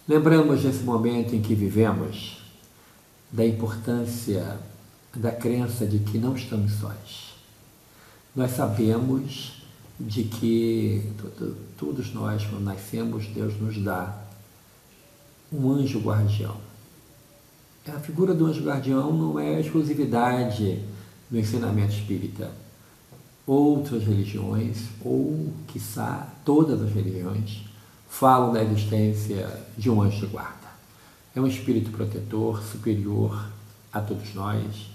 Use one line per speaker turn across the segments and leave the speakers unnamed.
Lembramos nesse momento em que vivemos da importância da crença de que não estamos sós. Nós sabemos de que todos nós, quando nascemos, Deus nos dá um anjo guardião. A figura do anjo guardião não é a exclusividade do ensinamento espírita. Outras religiões, ou quiçá todas as religiões, falam da existência de um anjo de guarda. É um espírito protetor superior a todos nós,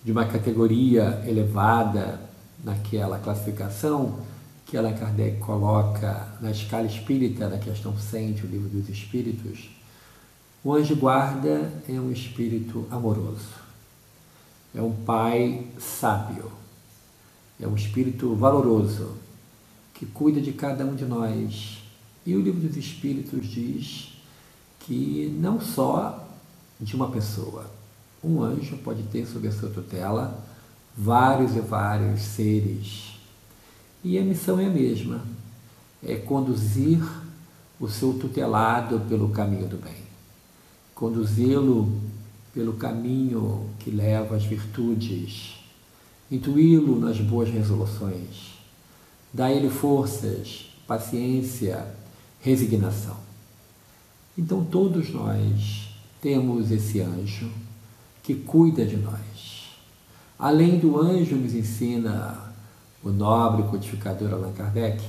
de uma categoria elevada naquela classificação que Allan Kardec coloca na escala espírita, na questão 100 do Livro dos Espíritos. O anjo guarda é um espírito amoroso, é um pai sábio, é um espírito valoroso, que cuida de cada um de nós. E o Livro dos Espíritos diz que não só de uma pessoa, um anjo pode ter sob a sua tutela vários e vários seres. E a missão é a mesma, é conduzir o seu tutelado pelo caminho do bem, conduzi-lo pelo caminho que leva às virtudes, intuí-lo nas boas resoluções, dar a ele forças, paciência, resignação. Então todos nós temos esse anjo que cuida de nós. Além do anjo, nos ensina o nobre codificador Allan Kardec,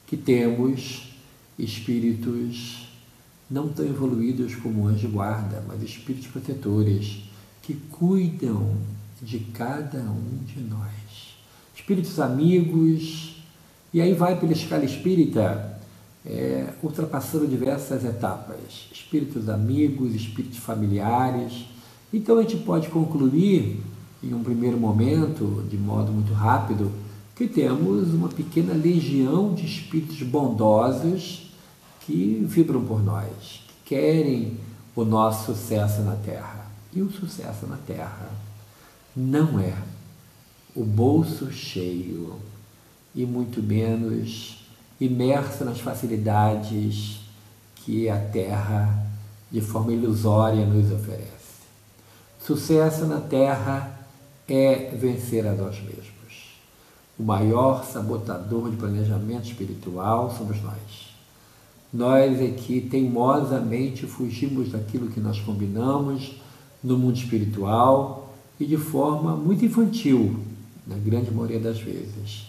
que temos espíritos não tão evoluídos como o anjo guarda, mas espíritos protetores que cuidam de cada um de nós. Espíritos amigos, e aí vai pela escala espírita, ultrapassando diversas etapas. Espíritos amigos, espíritos familiares. Então a gente pode concluir, em um primeiro momento, de modo muito rápido, que temos uma pequena legião de espíritos bondosos que vibram por nós, que querem o nosso sucesso na Terra. E o sucesso na Terra não é o bolso cheio e muito menos imerso nas facilidades que a Terra, de forma ilusória, nos oferece. Sucesso na Terra é vencer a nós mesmos. O maior sabotador de planejamento espiritual somos nós. Nós é que teimosamente fugimos daquilo que nós combinamos no mundo espiritual e de forma muito infantil, na grande maioria das vezes.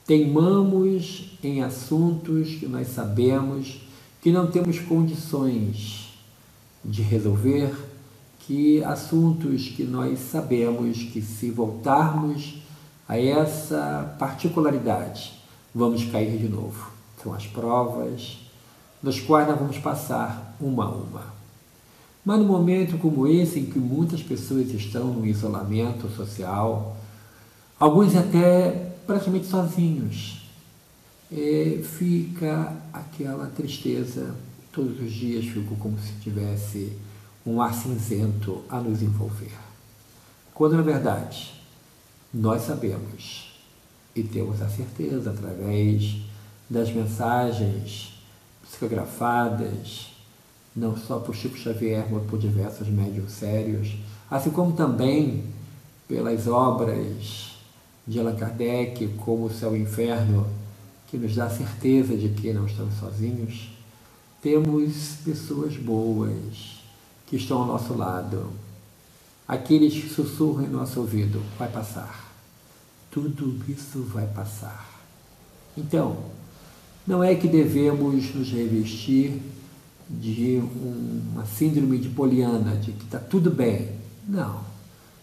Teimamos em assuntos que nós sabemos que não temos condições de resolver, que assuntos que nós sabemos que, se voltarmos a essa particularidade, vamos cair de novo. São as provas nos quais nós vamos passar uma a uma. Mas num momento como esse, em que muitas pessoas estão no isolamento social, alguns até praticamente sozinhos, fica aquela tristeza. Todos os dias fico como se tivesse um ar cinzento a nos envolver. Quando, na verdade, nós sabemos e temos a certeza, através das mensagens psicografadas, não só por Chico Xavier, mas por diversos médiuns sérios, assim como também pelas obras de Allan Kardec, como O Céu e o Inferno, que nos dá a certeza de que não estamos sozinhos. Temos pessoas boas que estão ao nosso lado. Aqueles que sussurram em nosso ouvido: vai passar. Tudo isso vai passar. Então, não é que devemos nos revestir de uma síndrome de Poliana, de que está tudo bem. Não.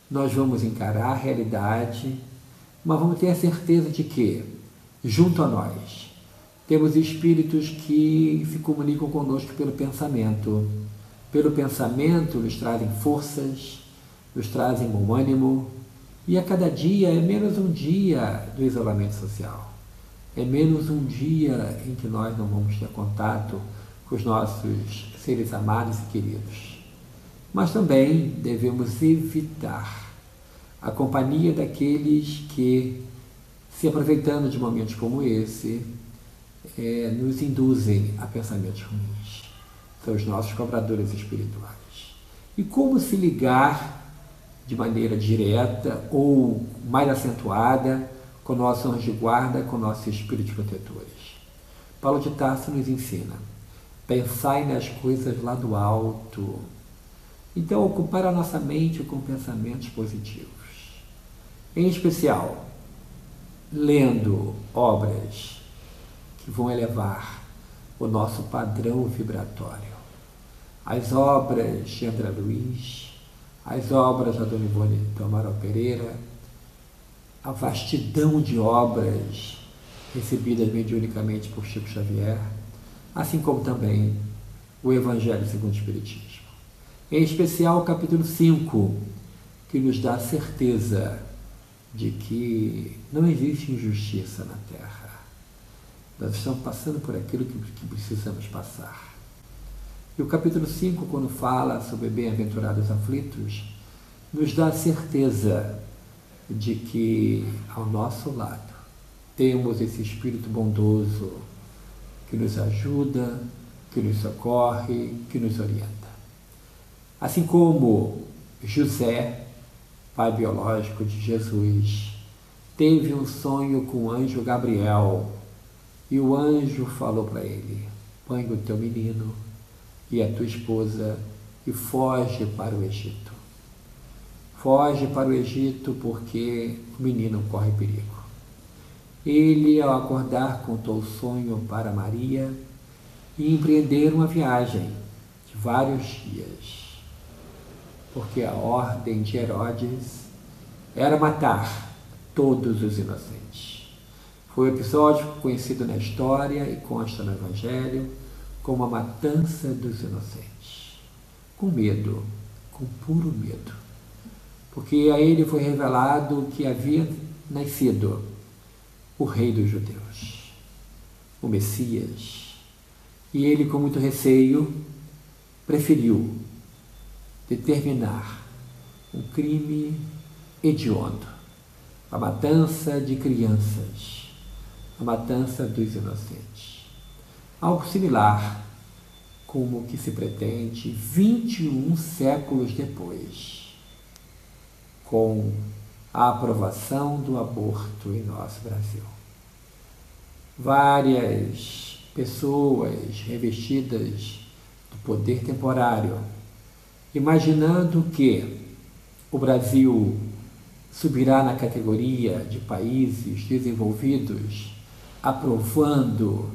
Nós vamos encarar a realidade, mas vamos ter a certeza de que, junto a nós, temos espíritos que se comunicam conosco pelo pensamento. Pelo pensamento nos trazem forças, nos trazem bom ânimo, e a cada dia é menos um dia do isolamento social. É menos um dia em que nós não vamos ter contato com os nossos seres amados e queridos. Mas também devemos evitar a companhia daqueles que, se aproveitando de momentos como esse, nos induzem a pensamentos ruins. são os nossos cobradores espirituais. E como se ligar de maneira direta ou mais acentuada com o nosso anjo de guarda, com nossos espíritos protetores? Paulo de Tarso nos ensina: pensai nas coisas lá do alto. Então, ocupar a nossa mente com pensamentos positivos. Em especial, lendo obras que vão elevar o nosso padrão vibratório. As obras de André Luiz, as obras da Dona Ivone do Amaral Pereira, a vastidão de obras recebidas mediunicamente por Chico Xavier, assim como também o Evangelho segundo o Espiritismo. Em especial o capítulo 5, que nos dá a certeza de que não existe injustiça na Terra. Nós estamos passando por aquilo que precisamos passar. E o capítulo 5, quando fala sobre bem-aventurados aflitos, nos dá a certeza de que ao nosso lado temos esse Espírito bondoso que nos ajuda, que nos socorre, que nos orienta. Assim como José, pai biológico de Jesus, teve um sonho com o anjo Gabriel, e o anjo falou para ele: põe o teu menino e a tua esposa e foge para o Egito. Foge para o Egito porque o menino corre perigo. Ele, ao acordar, contou o sonho para Maria e empreenderam uma viagem de vários dias, porque a ordem de Herodes era matar todos os inocentes. Foi um episódio conhecido na história e consta no Evangelho como a matança dos inocentes, com medo, com puro medo, porque a ele foi revelado que havia nascido o Rei dos Judeus, o Messias, e ele, com muito receio, preferiu determinar um crime hediondo, a matança de crianças, a matança dos inocentes. Algo similar como o que se pretende 21 séculos depois, com a aprovação do aborto em nosso Brasil. Várias pessoas revestidas do poder temporário, imaginando que o Brasil subirá na categoria de países desenvolvidos, aprovando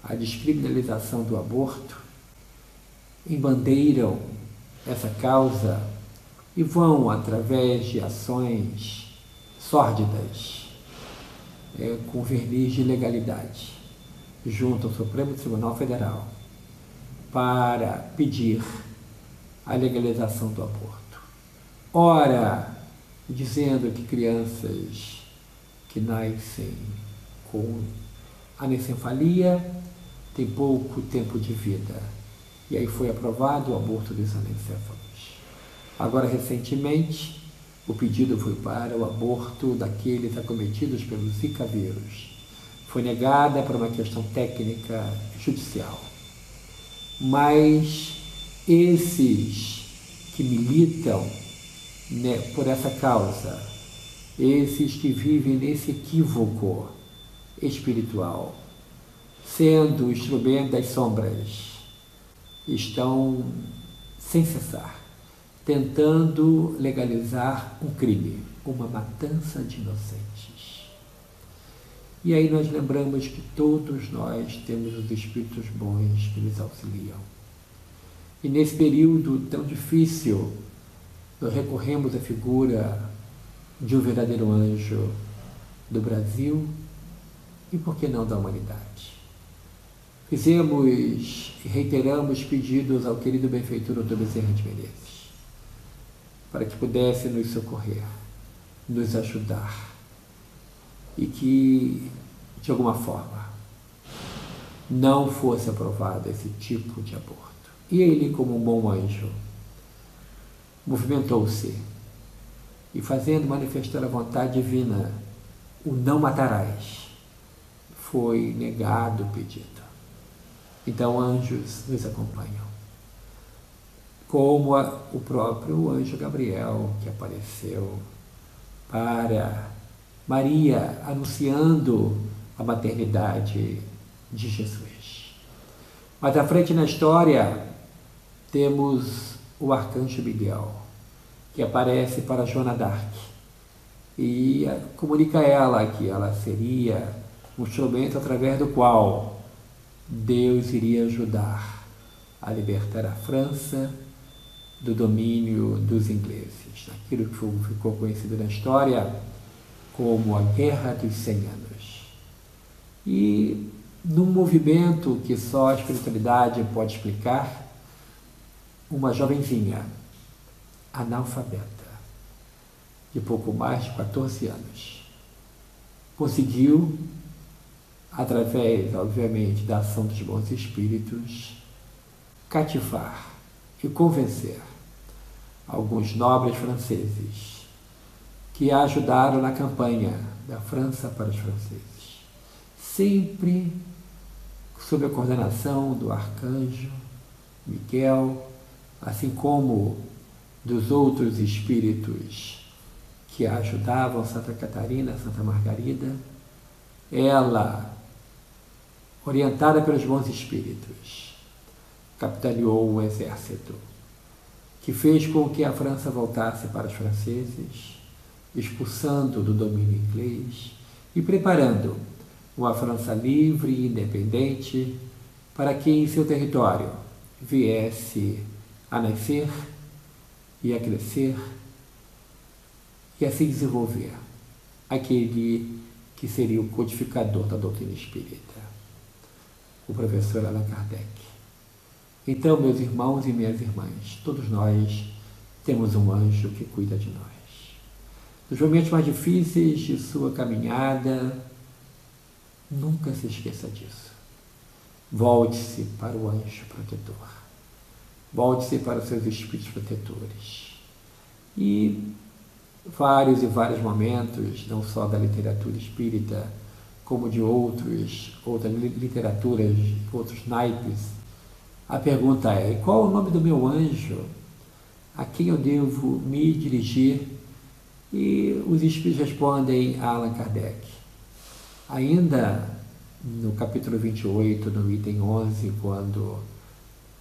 a descriminalização do aborto, embandeiram essa causa e vão, através de ações sórdidas, com verniz de legalidade, junto ao Supremo Tribunal Federal, para pedir a legalização do aborto. Ora, dizendo que crianças que nascem com anencefalia têm pouco tempo de vida. E aí foi aprovado o aborto dos anencéfalos. Agora, recentemente, o pedido foi para o aborto daqueles acometidos pelo Zika vírus. Foi negada por uma questão técnica judicial. Mas esses que militam, né, por essa causa, esses que vivem nesse equívoco espiritual, sendo o instrumento das sombras, estão sem cessar tentando legalizar um crime, uma matança de inocentes. E aí nós lembramos que todos nós temos os espíritos bons que nos auxiliam. E nesse período tão difícil, nós recorremos à figura de um verdadeiro anjo do Brasil e, por que não, da humanidade. Fizemos e reiteramos pedidos ao querido benfeitor Dr. Bezerra de Menezes, para que pudesse nos socorrer, nos ajudar e que, de alguma forma, não fosse aprovado esse tipo de aborto. E ele, como um bom anjo, movimentou-se e, fazendo manifestar a vontade divina, o não matarás, foi negado o pedido. Então, anjos nos acompanham. como o próprio anjo Gabriel, que apareceu para Maria, anunciando a maternidade de Jesus. Mais à frente na história, temos o arcanjo Miguel, que aparece para Joana d'Arc e comunica a ela que ela seria um instrumento através do qual Deus iria ajudar a libertar a França do domínio dos ingleses, aquilo que ficou conhecido na história como a Guerra dos 100 Anos. E num movimento que só a espiritualidade pode explicar, uma jovenzinha analfabeta, de pouco mais de 14 anos, conseguiu, através, obviamente, da ação dos bons espíritos, cativar e convencer alguns nobres franceses que a ajudaram na campanha da França para os franceses, sempre sob a coordenação do arcanjo Miguel, assim como dos outros espíritos que a ajudavam, Santa Catarina, Santa Margarida. Ela, orientada pelos bons espíritos, capitaneou o exército, que fez com que a França voltasse para os franceses, expulsando do domínio inglês e preparando uma França livre e independente para que em seu território viesse a nascer e a crescer e a se desenvolver aquele que seria o codificador da doutrina espírita, o professor Allan Kardec. Então, meus irmãos e minhas irmãs, todos nós temos um anjo que cuida de nós. Nos momentos mais difíceis de sua caminhada, nunca se esqueça disso. Volte-se para o anjo protetor. Volte-se para os seus espíritos protetores. E vários momentos, não só da literatura espírita, como de outras literaturas, outros naipes, a pergunta é: qual é o nome do meu anjo? A quem eu devo me dirigir? E os espíritos respondem a Allan Kardec. Ainda no capítulo 28, no item 11, quando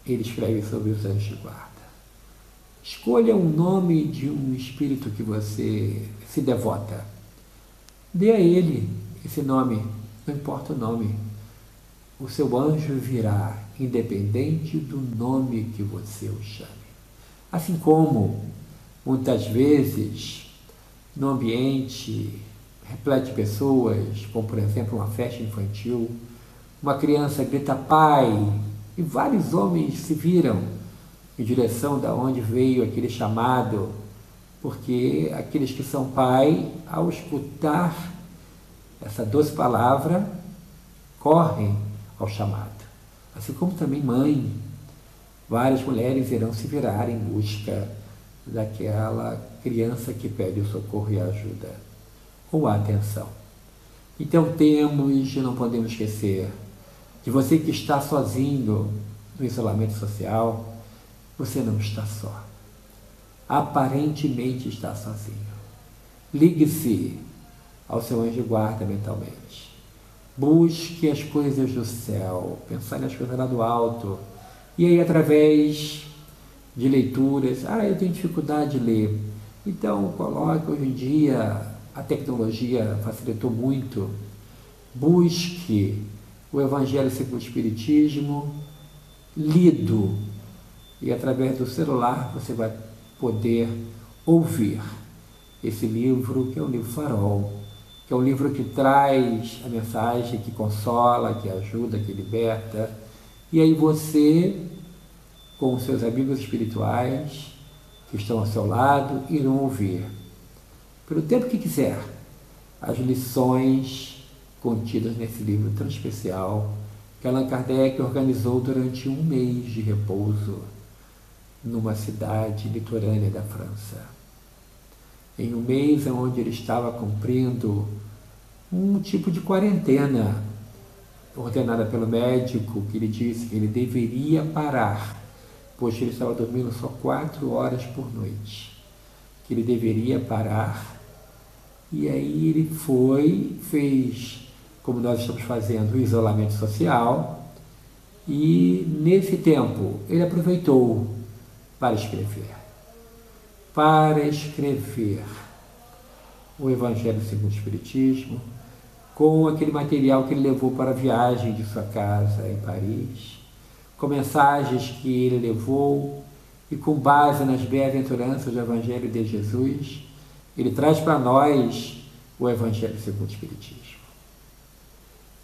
ele escreve sobre os anjos de guarda. Escolha um nome de um espírito que você se devota. Dê a ele esse nome, não importa o nome. O seu anjo virá, independente do nome que você o chame. Assim como, muitas vezes, no ambiente repleto de pessoas, como por exemplo uma festa infantil, uma criança grita pai, e vários homens se viram em direção da onde veio aquele chamado, porque aqueles que são pai, ao escutar essa doce palavra, correm ao chamado. Assim como também mãe, várias mulheres irão se virar em busca daquela criança que pede o socorro e a ajuda, ou a atenção. Então temos, não podemos esquecer, de você que está sozinho no isolamento social, você não está só. Aparentemente está sozinho. Ligue-se ao seu anjo de guarda mentalmente. Busque as coisas do céu, pensar nas coisas lá do alto. E aí, através de leituras, eu tenho dificuldade de ler. Então, coloque, hoje em dia, a tecnologia facilitou muito. Busque o Evangelho segundo o Espiritismo, lido. E através do celular você vai poder ouvir esse livro, que é um livro farol, que é um livro que traz a mensagem, que consola, que ajuda, que liberta. E aí você, com os seus amigos espirituais que estão ao seu lado, irão ouvir, pelo tempo que quiser, as lições contidas nesse livro tão especial que Allan Kardec organizou durante um mês de repouso numa cidade litorânea da França. Em um mês onde ele estava cumprindo um tipo de quarentena ordenada pelo médico, que ele disse que ele deveria parar pois ele estava dormindo só 4 horas por noite, que ele deveria parar. E aí ele fez, como nós estamos fazendo, o isolamento social, e nesse tempo ele aproveitou para escrever o Evangelho segundo o Espiritismo, com aquele material que ele levou para a viagem de sua casa em Paris, com mensagens que ele levou, e com base nas bem-aventuranças do Evangelho de Jesus, ele traz para nós o Evangelho segundo o Espiritismo.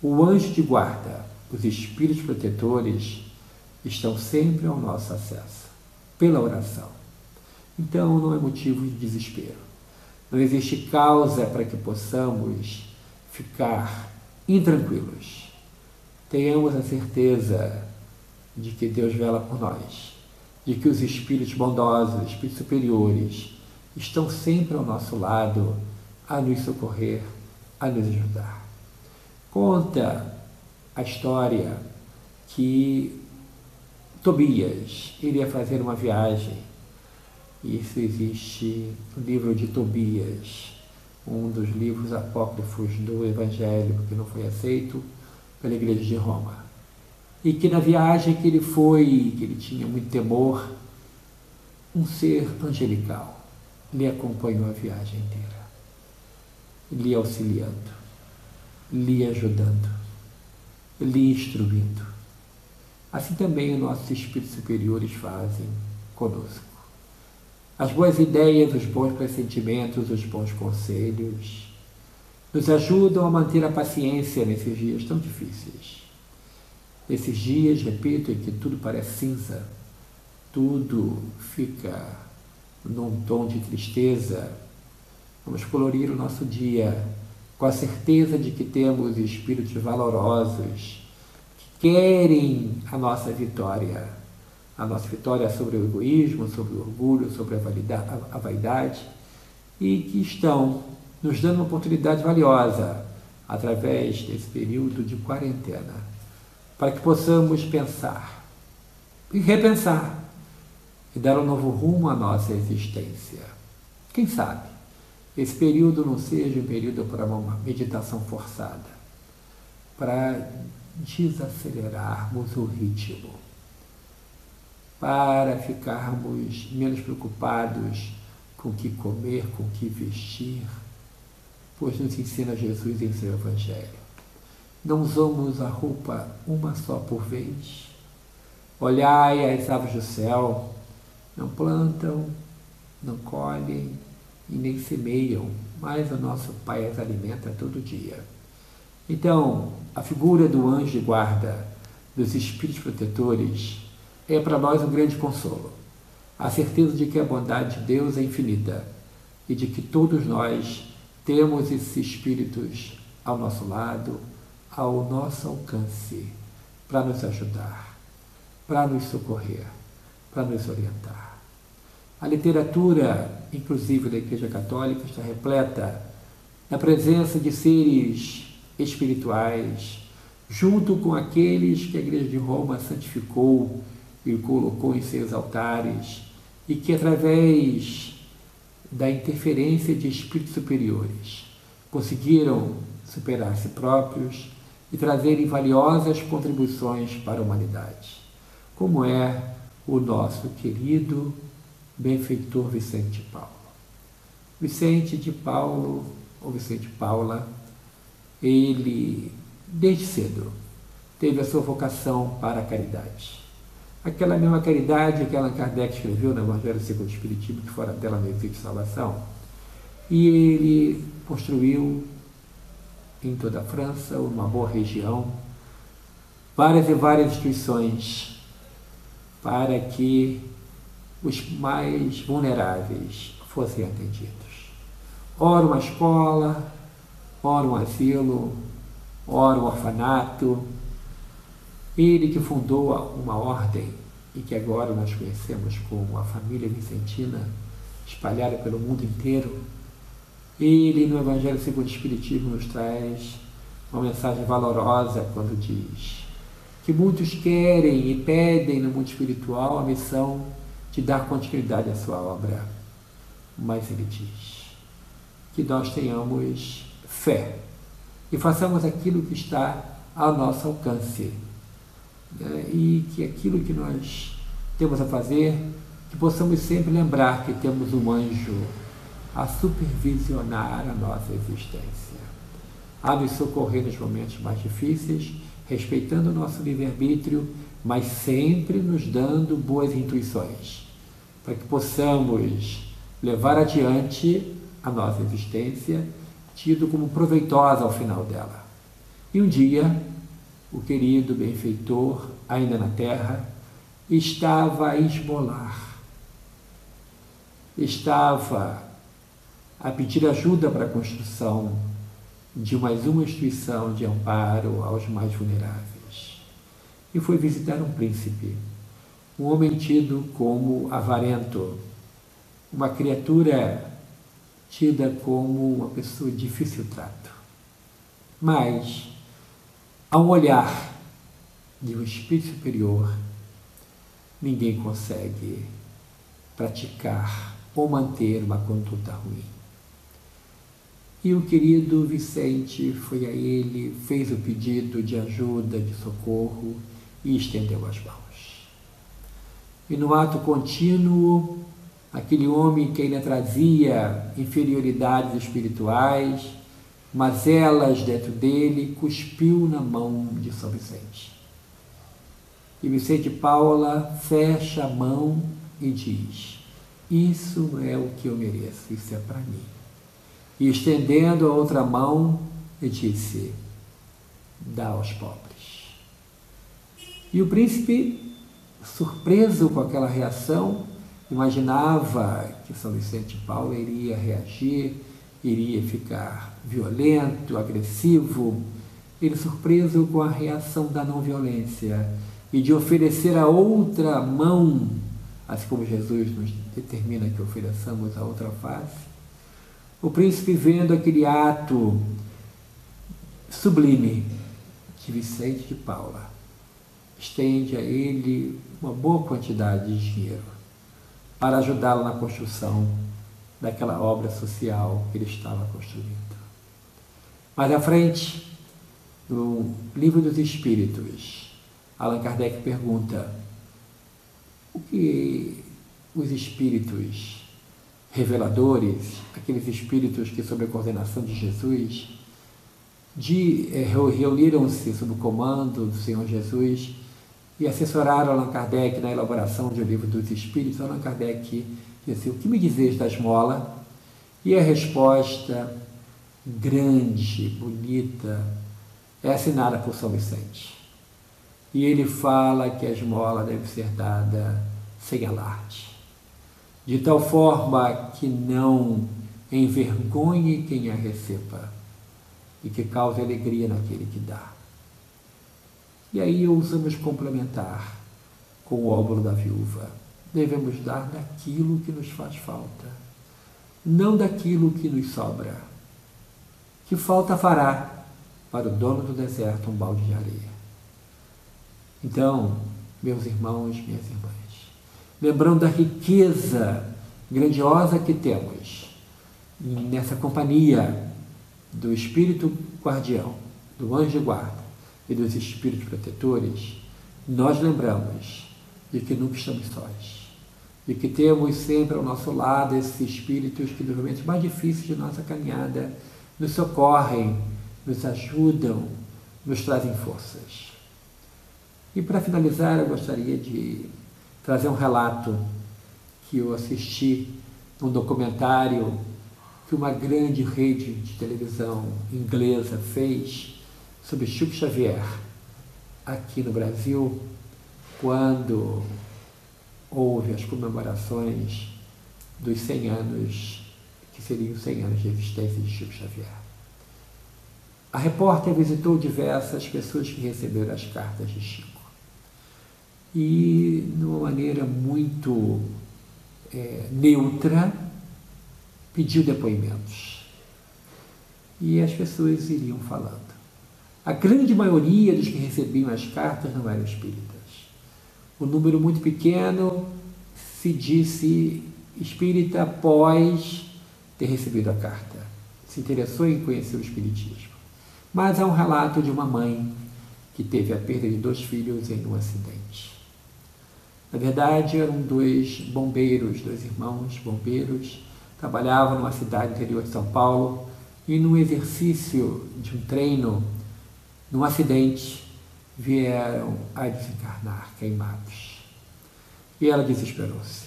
O anjo de guarda, os espíritos protetores, estão sempre ao nosso acesso, pela oração. Então não é motivo de desespero. Não existe causa para que possamos ficar intranquilos. Tenhamos a certeza de que Deus vela por nós, de que os espíritos bondosos, os espíritos superiores, estão sempre ao nosso lado a nos socorrer, a nos ajudar. Conta a história que Tobias iria fazer uma viagem. Isso existe no livro de Tobias, um dos livros apócrifos do Evangelho, que não foi aceito pela Igreja de Roma. E que na viagem que ele foi, que ele tinha muito temor, um ser angelical lhe acompanhou a viagem inteira, lhe auxiliando, lhe ajudando, lhe instruindo. Assim também os nossos espíritos superiores fazem conosco. As boas ideias, os bons pressentimentos, os bons conselhos nos ajudam a manter a paciência nesses dias tão difíceis. Nesses dias, repito, em que tudo parece cinza, tudo fica num tom de tristeza, vamos colorir o nosso dia com a certeza de que temos espíritos valorosos que querem a nossa vitória sobre o egoísmo, sobre o orgulho, sobre a vaidade, e que estão nos dando uma oportunidade valiosa através desse período de quarentena, para que possamos pensar e repensar e dar um novo rumo à nossa existência. Quem sabe esse período não seja um período para uma meditação forçada, para desacelerarmos o ritmo, para ficarmos menos preocupados com o que comer, com o que vestir, pois nos ensina Jesus em seu Evangelho. Não usamos a roupa uma só por vez. Olhai as aves do céu, não plantam, não colhem e nem semeiam, mas o nosso Pai as alimenta todo dia. Então, a figura do anjo de guarda, dos espíritos protetores, é para nós um grande consolo. A certeza de que a bondade de Deus é infinita e de que todos nós temos esses espíritos ao nosso lado, ao nosso alcance, para nos ajudar, para nos socorrer, para nos orientar. A literatura, inclusive da Igreja Católica, está repleta da presença de seres espirituais, junto com aqueles que a Igreja de Roma santificou e colocou em seus altares, e que através da interferência de espíritos superiores conseguiram superar si próprios e trazerem valiosas contribuições para a humanidade, como é o nosso querido benfeitor Vicente de Paulo. Vicente de Paulo, ou Vicente de Paula, ele, desde cedo, teve a sua vocação para a caridade. Aquela mesma caridade que Allan Kardec escreveu no Evangelho segundo o Espiritismo, que fora dela não existe salvação. E ele construiu em toda a França, uma boa região, várias e várias instituições para que os mais vulneráveis fossem atendidos. Ora uma escola, ora um asilo, ora um orfanato. Ele que fundou uma ordem e que agora nós conhecemos como a família vicentina, espalhada pelo mundo inteiro. Ele, no Evangelho segundo o Espiritismo, nos traz uma mensagem valorosa quando diz que muitos querem e pedem no mundo espiritual a missão de dar continuidade à sua obra. Mas ele diz que nós tenhamos fé e façamos aquilo que está ao nosso alcance, né? E que aquilo que nós temos a fazer, que possamos sempre lembrar que temos um anjo a supervisionar a nossa existência, a nos socorrer nos momentos mais difíceis, respeitando o nosso livre-arbítrio, mas sempre nos dando boas intuições, para que possamos levar adiante a nossa existência, tido como proveitosa ao final dela. E um dia, o querido benfeitor, ainda na terra, estava a esmolar, estava a pedir ajuda para a construção de mais uma instituição de amparo aos mais vulneráveis. E foi visitar um príncipe, um homem tido como avarento, uma criatura tida como uma pessoa de difícil trato. Mas, a um olhar de um espírito superior, ninguém consegue praticar ou manter uma conduta ruim. E o querido Vicente foi a ele, fez o pedido de ajuda, de socorro e estendeu as mãos. E no ato contínuo, aquele homem que ainda trazia inferioridades espirituais, mazelas dentro dele, cuspiu na mão de São Vicente. E Vicente Paula fecha a mão e diz: isso é o que eu mereço, isso é para mim. E estendendo a outra mão, ele disse: dá aos pobres. E o príncipe, surpreso com aquela reação, imaginava que São Vicente Paulo iria reagir, iria ficar violento, agressivo. Ele, surpreso com a reação da não violência e de oferecer a outra mão, assim como Jesus nos determina que ofereçamos a outra face, o príncipe, vendo aquele ato sublime de Vicente de Paula, estende a ele uma boa quantidade de dinheiro para ajudá-lo na construção daquela obra social que ele estava construindo. Mais à frente, no Livro dos Espíritos, Allan Kardec pergunta: o que os espíritos reveladores, aqueles espíritos que, sob a coordenação de Jesus, reuniram-se sob o comando do Senhor Jesus e assessoraram Allan Kardec na elaboração de O Livro dos Espíritos, Allan Kardec disse: o que me dizeis da esmola? E a resposta, grande, bonita, é assinada por São Vicente. E ele fala que a esmola deve ser dada sem alarde, de tal forma que não envergonhe quem a receba e que cause alegria naquele que dá. E aí ousamos complementar com o óbolo da viúva: devemos dar daquilo que nos faz falta, não daquilo que nos sobra. Que falta fará para o dono do deserto um balde de areia? Então, meus irmãos, minhas irmãs, lembrando da riqueza grandiosa que temos nessa companhia do Espírito Guardião, do Anjo Guarda e dos Espíritos Protetores, nós lembramos de que nunca estamos sós, de que temos sempre ao nosso lado esses Espíritos que nos momentos mais difíceis de nossa caminhada nos socorrem, nos ajudam, nos trazem forças. E para finalizar, eu gostaria de trazer um relato que eu assisti num documentário que uma grande rede de televisão inglesa fez sobre Chico Xavier aqui no Brasil, quando houve as comemorações dos 100 anos, que seriam 100 anos de existência de Chico Xavier. A repórter visitou diversas pessoas que receberam as cartas de Chico e, de uma maneira muito neutra, pediu depoimentos. E as pessoas iriam falando. A grande maioria dos que recebiam as cartas não eram espíritas. Um número muito pequeno se disse espírita após ter recebido a carta. Se interessou em conhecer o espiritismo. Mas há um relato de uma mãe que teve a perda de 2 filhos em um acidente. Na verdade, eram 2 bombeiros, 2 irmãos bombeiros, trabalhavam numa cidade interior de São Paulo e num exercício de um treino, num acidente, vieram a desencarnar, queimados. E ela desesperou-se.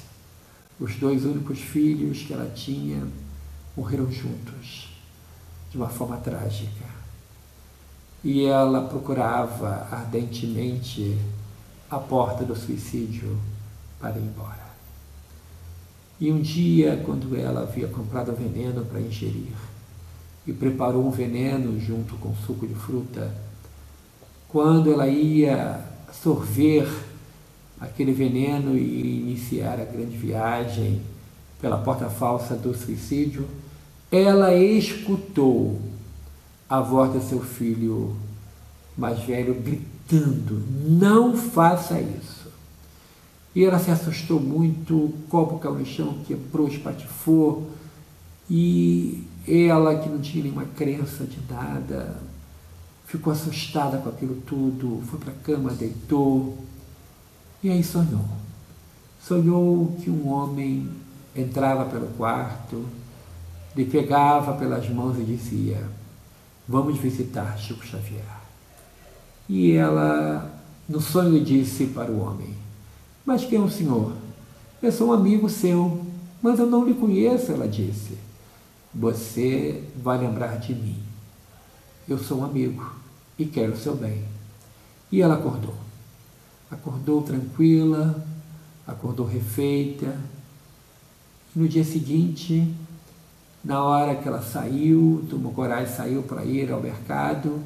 Os 2 únicos filhos que ela tinha morreram juntos, de uma forma trágica. E ela procurava ardentemente a porta do suicídio para ir embora. E um dia, quando ela havia comprado veneno para ingerir e preparou um veneno junto com suco de fruta, quando ela ia sorver aquele veneno e iniciar a grande viagem pela porta falsa do suicídio, ela escutou a voz do seu filho mais velho gritando: não faça isso. E ela se assustou muito, o copo caiu no chão, quebrou, espatifou, e ela, que não tinha nenhuma crença de nada, ficou assustada com aquilo tudo, foi para a cama, deitou, e aí sonhou. Sonhou que um homem entrava pelo quarto, lhe pegava pelas mãos e dizia: vamos visitar Chico Xavier. E ela, no sonho, disse para o homem: mas quem é o senhor? Eu sou um amigo seu, mas eu não lhe conheço, ela disse. Você vai lembrar de mim. Eu sou um amigo e quero o seu bem. E ela acordou. Acordou tranquila, acordou refeita. E no dia seguinte, na hora que ela saiu, tomou coragem, saiu para ir ao mercado,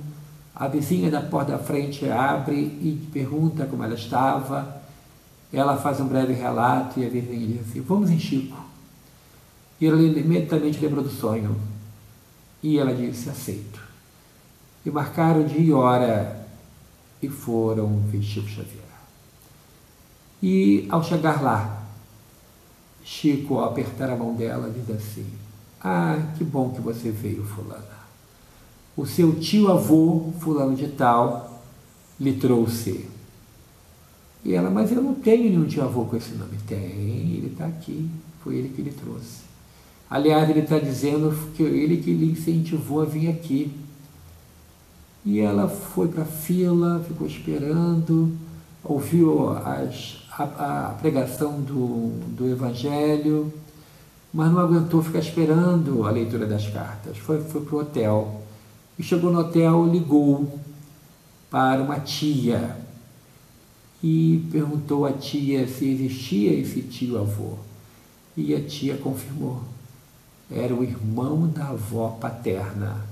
a vizinha da porta da frente abre e pergunta como ela estava. Ela faz um breve relato e a vizinha diz assim: vamos em Chico. E ela imediatamente lembrou do sonho. E ela disse: aceito. E marcaram dia e hora e foram ver Chico Xavier. E ao chegar lá, Chico, ao apertar a mão dela, diz assim: ah, que bom que você veio, fulana. O seu tio-avô, fulano de tal, lhe trouxe. E ela: mas eu não tenho nenhum tio-avô com esse nome. Tem, ele está aqui, foi ele que lhe trouxe. Aliás, ele está dizendo que ele que lhe incentivou a vir aqui. E ela foi para a fila, ficou esperando, ouviu a pregação do Evangelho, mas não aguentou ficar esperando a leitura das cartas. Foi para o hotel. E chegou no hotel, ligou para uma tia e perguntou à tia se existia esse tio-avô. E a tia confirmou. Era o irmão da avó paterna,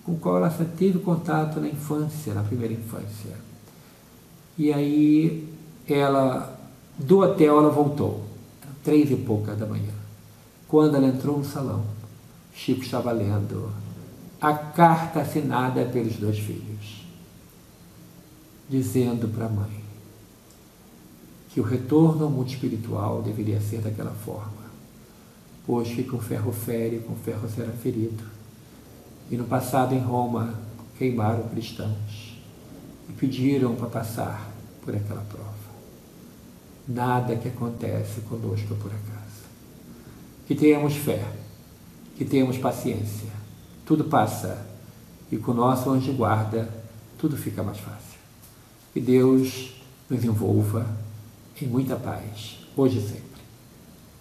com o qual ela só teve contato na infância, na primeira infância. E aí, do hotel, ela voltou, 3 e pouca da manhã. Quando ela entrou no salão, Chico estava lendo a carta assinada pelos 2 filhos, dizendo para a mãe que o retorno ao mundo espiritual deveria ser daquela forma, pois que com ferro fere, com ferro será ferido. E no passado, em Roma, queimaram cristãos e pediram para passar por aquela prova. Nada que acontece conosco é por acaso. Que tenhamos fé, que tenhamos paciência. Tudo passa e com o nosso anjo de guarda tudo fica mais fácil. Que Deus nos envolva em muita paz, hoje e sempre.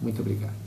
Muito obrigado.